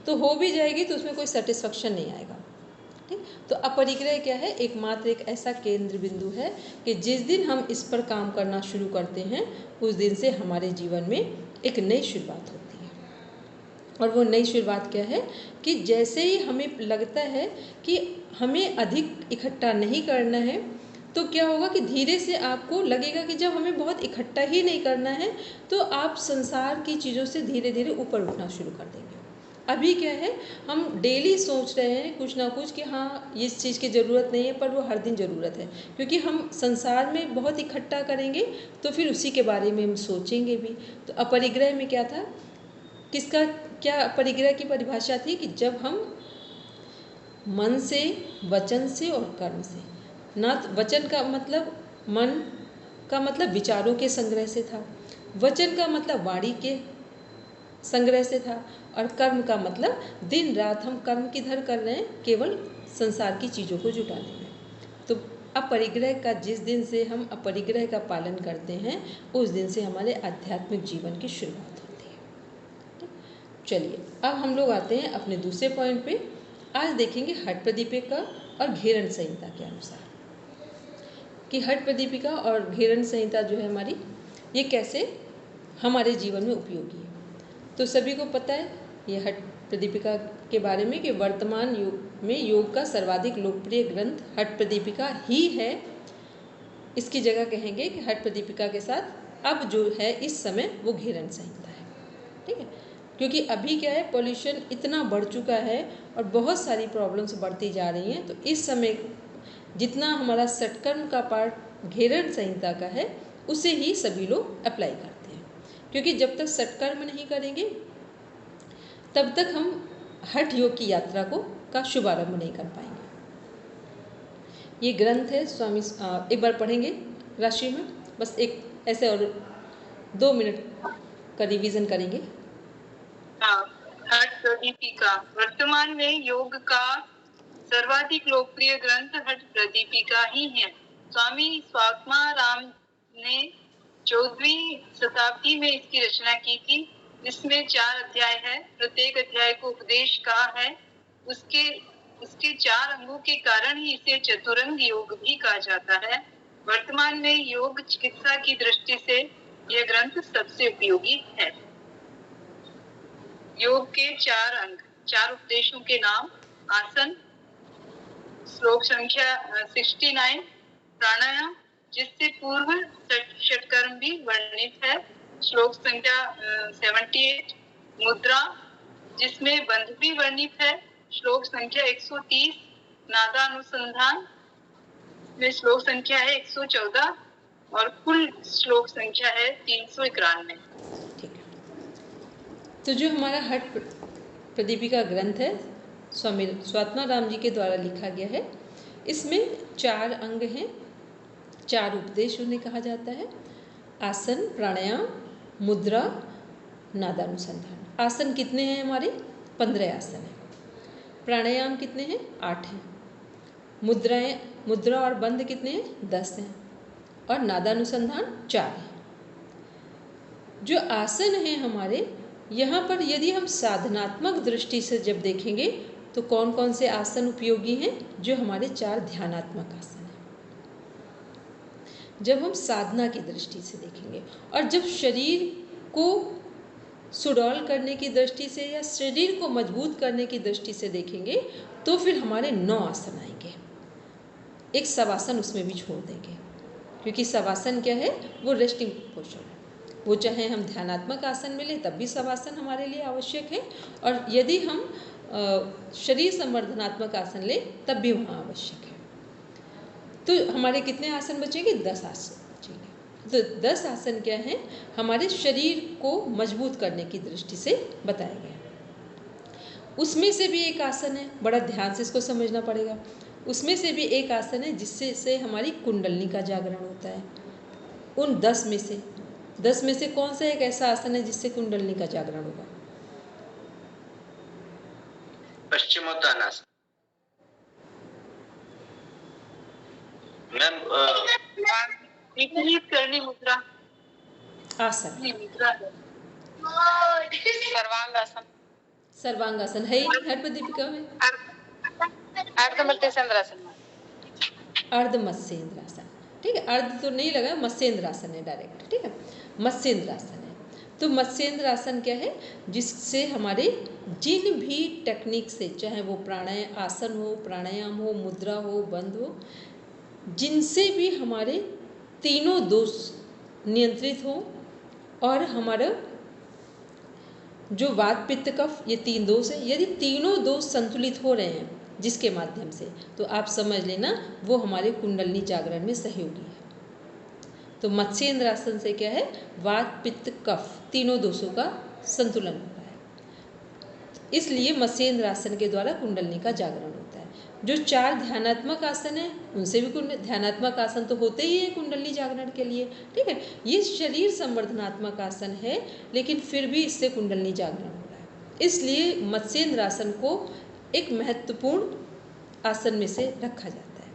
तो हो भी जाएगी तो उसमें कोई सेटिस्फेक्शन नहीं आएगा। ठीक, तो अपरिग्रह क्या है? एकमात्र एक ऐसा केंद्र बिंदु है कि जिस दिन हम इस पर काम करना शुरू करते हैं उस दिन से हमारे जीवन में एक नई शुरुआत होती है। और वो नई शुरुआत क्या है कि जैसे ही हमें लगता है कि हमें अधिक इकट्ठा नहीं करना है, तो क्या होगा कि धीरे से आपको लगेगा कि जब हमें बहुत इकट्ठा ही नहीं करना है तो आप संसार की चीज़ों से धीरे धीरे ऊपर उठना शुरू कर देंगे। अभी क्या है, हम डेली सोच रहे हैं कुछ ना कुछ कि हाँ इस चीज़ की ज़रूरत नहीं है, पर वो हर दिन ज़रूरत है, क्योंकि हम संसार में बहुत इकट्ठा करेंगे तो फिर उसी के बारे में हम सोचेंगे भी। तो अपरिग्रह में क्या था, किसका क्या परिग्रह की परिभाषा थी कि जब हम मन से, वचन से और कर्म से, ना वचन का मतलब मन का मतलब विचारों के संग्रह से था, वचन का मतलब वाणी के संग्रह से था, और कर्म का मतलब दिन रात हम कर्म किधर कर रहे हैं, केवल संसार की चीज़ों को जुटाने में। तो अपरिग्रह का जिस दिन से हम अपरिग्रह का पालन करते हैं उस दिन से हमारे आध्यात्मिक जीवन की शुरुआत होती है। चलिए अब हम लोग आते हैं अपने दूसरे पॉइंट पे। आज देखेंगे हठ प्रदीपिका और घेरण संहिता के अनुसार कि हठ प्रदीपिका और घेरण संहिता जो है हमारी, ये कैसे हमारे जीवन में उपयोगी है। तो सभी को पता है ये हठ प्रदीपिका के बारे में कि वर्तमान युग में योग का सर्वाधिक लोकप्रिय ग्रंथ हठ प्रदीपिका ही है। इसकी जगह कहेंगे कि हठ प्रदीपिका के साथ अब जो है इस समय वो घेरण संहिता है। ठीक है, क्योंकि अभी क्या है, पॉल्यूशन इतना बढ़ चुका है और बहुत सारी प्रॉब्लम्स बढ़ती जा रही हैं, तो इस समय जितना हमारा सटकर्म का पार्ट घेरण संहिता का है उसे ही सभी लोग अप्लाई करते हैं, क्योंकि जब तक सटकर्म नहीं करेंगे तब तक हम हठ योग की यात्रा का शुभारंभ नहीं कर पाएंगे। ये ग्रंथ है स्वामी, एक बार पढ़ेंगे राशि में, बस एक ऐसे और 2 मिनट का रिवीजन करेंगे। हठ प्रदीपिका वर्तमान में योग का सर्वाधिक लोकप्रिय ग्रंथ हठ प्रदीपिका ही है। स्वामी स्वात्माराम ने 14वीं शताब्दी में इसकी रचना की थी। इसमें 4 अध्याय है, प्रत्येक अध्याय को उपदेश का है। उसके 4 अंगों के कारण ही इसे चतुरंग योग भी कहा जाता है। वर्तमान में योग चिकित्सा की दृष्टि से यह ग्रंथ सबसे उपयोगी है। योग के 4 अंग, 4 उपदेशों के नाम: आसन, श्लोक संख्या 69, प्राणायाम जिससे पूर्व षटकर्म भी वर्णित है, श्लोक संख्या 78, मुद्रा जिसमें बंध भी वर्णित है, श्लोक संख्या 130, नादानुसंधान में श्लोक संख्या है 114 और कुल श्लोक संख्या है 391। ठीक है, तो जो हमारा हठ प्रदीपिका ग्रंथ है स्वामी स्वात्माराम जी के द्वारा लिखा गया है, इसमें 4 अंग हैं, 4 उपदेश उन्हें कहा जाता है: आसन, प्राणायाम, मुद्रा, नादानुसंधान। आसन कितने हैं हमारे? 15 आसन हैं। प्राणायाम कितने हैं? 8 हैं। मुद्रा और बंध कितने हैं? 10 हैं। और नादानुसंधान 4 है। जो आसन हैं हमारे, यहाँ पर यदि हम साधनात्मक दृष्टि से जब देखेंगे तो कौन कौन से आसन उपयोगी हैं? जो हमारे 4 ध्यानात्मक आसन हैं। जब हम साधना की दृष्टि से देखेंगे और जब शरीर को सुडौल करने की दृष्टि से या शरीर को मजबूत करने की दृष्टि से देखेंगे तो फिर हमारे 9 आसन आएंगे। एक शवासन उसमें भी छोड़ देंगे, क्योंकि शवासन क्या है? वो रेस्टिंग पोस्चर है। वो चाहे हम ध्यानात्मक आसन में लें तब भी शवासन हमारे लिए आवश्यक है, और यदि हम शरीर संवर्धनात्मक आसन लें तब भी वहाँ आवश्यक है। तो हमारे कितने आसन बचेंगे? 10 आसन बचेंगे। तो 10 आसन क्या हैं? हमारे शरीर को मजबूत करने की दृष्टि से बताए गए हैं। उसमें से भी एक आसन है, बड़ा ध्यान से इसको समझना पड़ेगा। उसमें से भी एक आसन है जिससे हमारी कुंडलनी का जागरण होता है। उन 10 में से कौन सा एक ऐसा आसन है जिससे कुंडलनी का जागरण होगा? पश्चिमोत्तानासन। मैम विपरीत करनी मुद्रा आसन, मुद्रा है। सर्वांगासन। सर्वांगासन है ही नहीं हट प्रदीपिका में। अर्ध मत्स्येंद्रासन में। अर्ध मत्स्येंद्रासन, ठीक है, अर्ध तो नहीं लगा, मत्स्येंद्रासन है डायरेक्ट, ठीक है, मत्स्येंद्रासन है। तो मत्स्येंद्रासन क्या है, जिससे हमारे जिन भी टेक्निक से, चाहे वो आसन हो, प्राणायाम हो, मुद्रा हो, बंध हो, जिनसे भी हमारे तीनों दोष नियंत्रित हो और हमारा जो वात पित्त कफ ये 3 दोष है, यदि तीनों दोष संतुलित हो रहे हैं जिसके माध्यम से, तो आप समझ लेना वो हमारे कुंडलिनी जागरण में सहयोगी है। तो मत्स्येंद्रासन से क्या है, वात पित्त कफ तीनों दोषों का संतुलन होता है, इसलिए मत्स्येंद्रासन के द्वारा कुंडलिनी का जागरण होता है। जो 4 ध्यानात्मक आसन है उनसे भी ध्यानात्मक आसन तो होते ही है कुंडलिनी जागरण के लिए, ठीक है। ये शरीर संवर्धनात्मक आसन है, लेकिन फिर भी इससे कुंडलिनी जागरण हो रहा है, इसलिए मत्स्येंद्रासन को एक महत्वपूर्ण आसन में से रखा जाता है।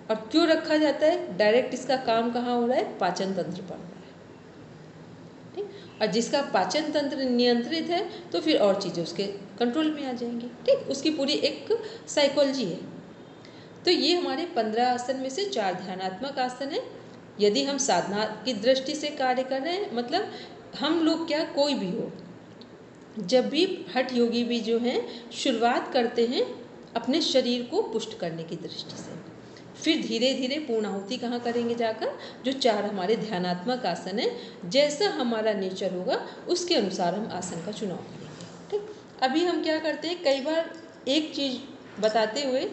और क्यों रखा जाता है, डायरेक्ट इसका काम कहाँ हो रहा है, पाचन तंत्र पर हो रहा है, ठीक। और जिसका पाचन तंत्र नियंत्रित है तो फिर और चीज़ें उसके कंट्रोल में आ जाएंगी, ठीक। उसकी पूरी एक साइकोलॉजी है। तो ये हमारे 15 आसन में से 4 ध्यानात्मक आसन है। यदि हम साधना की दृष्टि से कार्य कर रहे हैं, मतलब हम लोग क्या, कोई भी हो, जब भी हठ योगी भी जो हैं शुरुआत करते हैं अपने शरीर को पुष्ट करने की दृष्टि से, फिर धीरे धीरे पूर्णाहुति कहाँ करेंगे, जाकर जो 4 हमारे ध्यानात्मक आसन है, जैसा हमारा नेचर होगा उसके अनुसार हम आसन का चुनाव करेंगे, ठीक। अभी हम क्या करते हैं, कई बार एक चीज़ बताते हुए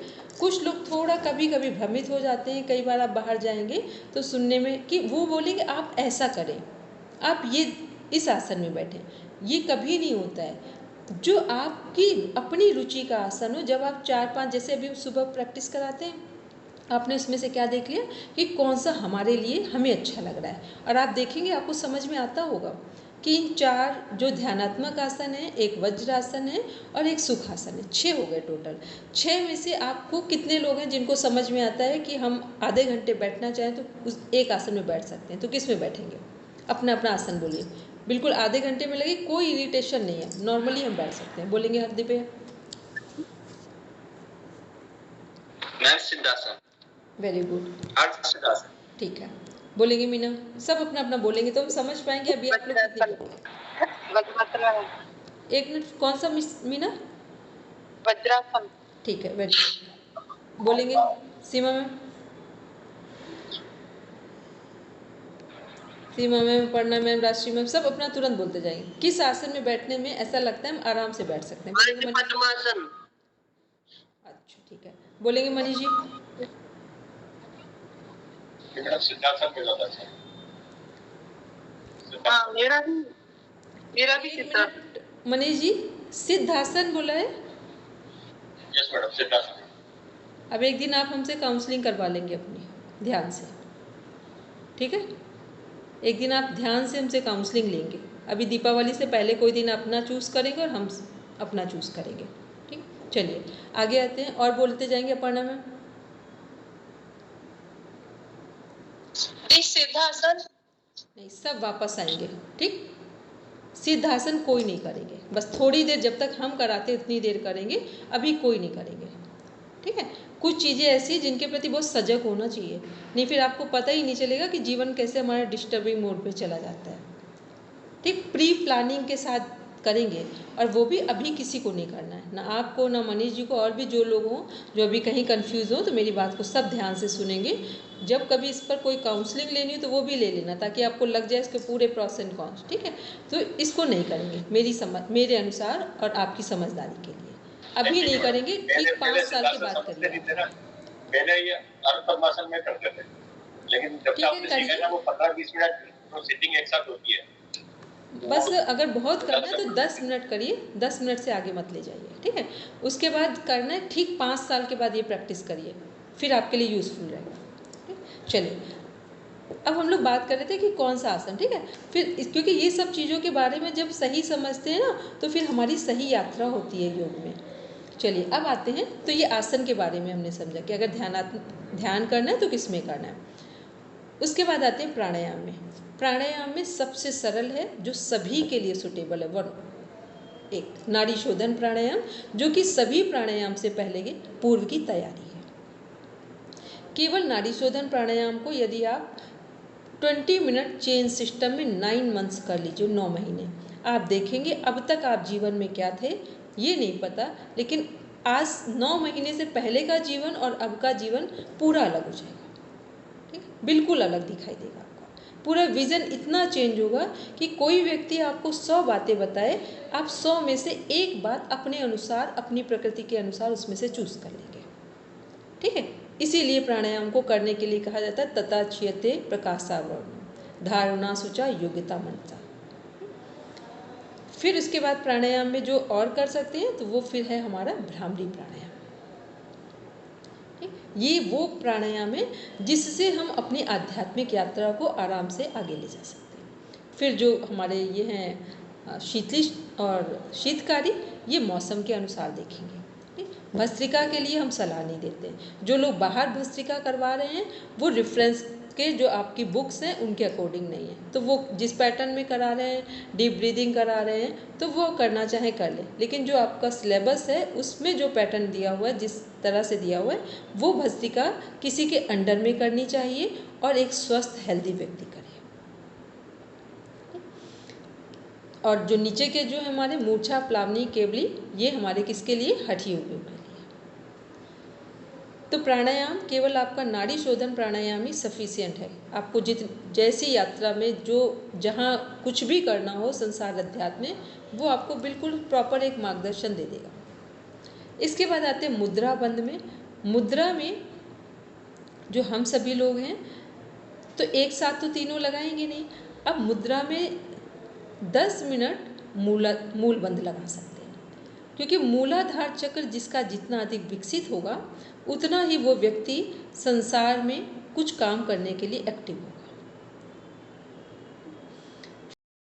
कुछ लोग थोड़ा कभी कभी भ्रमित हो जाते हैं। कई बार आप बाहर जाएंगे तो सुनने में कि वो बोलेंगे आप ऐसा करें, आप ये इस आसन में बैठें, ये कभी नहीं होता है। जो आपकी अपनी रुचि का आसन हो, जब आप 4-5 जैसे अभी सुबह प्रैक्टिस कराते हैं, आपने उसमें से क्या देख लिया कि कौन सा हमारे लिए हमें अच्छा लग रहा है, और आप देखेंगे आपको समझ में आता होगा कि इन 4 जो ध्यानात्मक आसन है, एक वज्रासन है और एक सुखासन है, 6 हो गए टोटल। 6 में से आपको कितने लोग हैं जिनको समझ में आता है कि हम आधे घंटे बैठना चाहें तो उस एक आसन में बैठ सकते हैं, तो किस में बैठेंगे, अपना अपना आसन बोलिए। बिल्कुल आधे घंटे में लगे, कोई इरिटेशन नहीं है, नॉर्मली हम बैठ सकते हैं। बोलेंगे हरदीप भैया। मैं सिद्धासन। वेरी गुड, सिद्धासन, ठीक है। बोलेंगे मीना, सब अपना अपना बोलेंगे तो हम समझ पाएंगे। अभी आप लोग एक मिनट, कौन सा मीना? वज्रासन, ठीक है, वेरी गुड। बोलेंगे सीमा मैम, सीमा मैम, पढ़ना मैम, राष्ट्रीय मैम, सब अपना तुरंत बोलते जाएंगे। किस आसन में बैठने में ऐसा लगता है हम आराम से बैठ सकते हैं? पद्मासन। अच्छा, ठीक है। बोलेंगे मनीष जी। हाँ, मेरा भी सिद्धासन। मनीष जी, सिद्धासन बोला है। Yes madam, siddhasana. अब एक दिन आप हमसे काउंसलिंग करवा लेंगे अपनी, ध्यान से, ठीक है। एक दिन आप ध्यान से हमसे काउंसलिंग लेंगे। अभी दीपावली से पहले कोई दिन अपना चूज़ करेंगे और हम अपना चूज़ करेंगे, ठीक। चलिए आगे आते हैं और बोलते जाएंगे। अपर्णा मैम। सिद्धासन नहीं, सब वापस आएंगे, ठीक। सिद्धासन कोई नहीं करेंगे, बस थोड़ी देर जब तक हम कराते उतनी देर करेंगे, अभी कोई नहीं करेंगे, ठीक है। कुछ चीज़ें ऐसी जिनके प्रति बहुत सजग होना चाहिए, नहीं फिर आपको पता ही नहीं चलेगा कि जीवन कैसे हमारा डिस्टर्बिंग मोड पे चला जाता है, ठीक। प्री प्लानिंग के साथ करेंगे, और वो भी अभी किसी को नहीं करना है, ना आपको, ना मनीष जी को, और भी जो लोग हों जो अभी कहीं कंफ्यूज हो, तो मेरी बात को सब ध्यान से सुनेंगे। जब कभी इस पर कोई काउंसलिंग लेनी हो तो वो भी ले लेना, ताकि आपको लग जाए इसके पूरे प्रॉस एंड कॉन्स, ठीक है। तो इसको नहीं करेंगे मेरे अनुसार और आपकी समझदारी के लिए, अभी नहीं करेंगे, ठीक 5 साल की बात करिए। पहले ये पद्मासन में करते थे, लेकिन जब आपने सीखा ना वो 15-20 मिनट तो सिटिंग एक साथ होती है। बस अगर बहुत करना है तो 10 मिनट करिए, 10 मिनट से आगे मत ले जाइए, ठीक है। उसके बाद करना है, ठीक 5 साल के बाद ये प्रैक्टिस करिए, फिर आपके लिए यूज़फुल रहेगा, ठीक। चलिए अब हम लोग बात कर रहे थे कि कौन सा आसन, ठीक है। फिर क्योंकि ये सब चीज़ों के बारे में जब सही समझते हैं ना, तो फिर हमारी सही यात्रा होती है योग में। चलिए अब आते हैं, तो ये आसन के बारे में हमने समझा कि अगर ध्यान करना है तो किस में करना है। उसके बाद आते हैं प्राणायाम में। प्राणायाम में सबसे सरल है, जो सभी के लिए सुटेबल है, एक नाड़ी शोधन प्राणायाम, जो कि सभी प्राणायाम से पहले के पूर्व की तैयारी है। केवल नाड़ी शोधन प्राणायाम को यदि आप 20 मिनट चेन सिस्टम में 9 मंथ्स कर लीजिए, 9 महीने, आप देखेंगे अब तक आप जीवन में क्या थे ये नहीं पता, लेकिन आज 9 महीने से पहले का जीवन और अब का जीवन पूरा अलग हो जाएगा। ठीक, बिल्कुल अलग दिखाई देगा आपका, पूरा विजन इतना चेंज होगा कि कोई व्यक्ति आपको 100 बातें बताए, आप 100 में से एक बात अपने अनुसार, अपनी प्रकृति के अनुसार उसमें से चूज कर लेंगे। ठीक है, इसीलिए प्राणायाम को करने के लिए कहा जाता है तथा क्षयते प्रकाशावरण धारणा सुचा योग्यता मनसा। फिर उसके बाद प्राणायाम में जो और कर सकते हैं तो वो फिर है हमारा भ्रामरी प्राणायाम। ये वो प्राणायाम है जिससे हम अपनी आध्यात्मिक यात्रा को आराम से आगे ले जा सकते हैं। फिर जो हमारे ये हैं शीतली और शीतकारी, ये मौसम के अनुसार देखेंगे। भस्त्रिका के लिए हम सलाह नहीं देते। जो लोग बाहर भस्त्रिका करवा रहे हैं वो रेफरेंस के जो आपकी बुक्स हैं उनके अकॉर्डिंग नहीं है, तो वो जिस पैटर्न में करा रहे हैं, डीप ब्रीदिंग करा रहे हैं, तो वो करना चाहे कर ले, लेकिन जो आपका सिलेबस है उसमें जो पैटर्न दिया हुआ है, जिस तरह से दिया हुआ है, वो भस्त्रिका किसी के अंडर में करनी चाहिए और एक स्वस्थ हेल्दी व्यक्ति करे। और जो नीचे के जो हमारे मूर्छा, प्लावनी, केवली, ये हमारे किसके लिए? हठी योगियों के लिए। तो प्राणायाम केवल आपका नाड़ी शोधन प्राणायाम ही सफिशिएंट है। आपको जैसी यात्रा में जो जहाँ कुछ भी करना हो संसार अध्यात्म में, वो आपको बिल्कुल प्रॉपर एक मार्गदर्शन दे देगा। इसके बाद आते हैं मुद्रा बंद में। मुद्रा में जो हम सभी लोग हैं तो एक साथ तो तीनों लगाएंगे नहीं, अब मुद्रा में 10 मिनट मूल बंद लगा सकते हैं, क्योंकि मूलाधार चक्र जिसका जितना अधिक विकसित होगा उतना ही वो व्यक्ति संसार में कुछ काम करने के लिए एक्टिव होगा।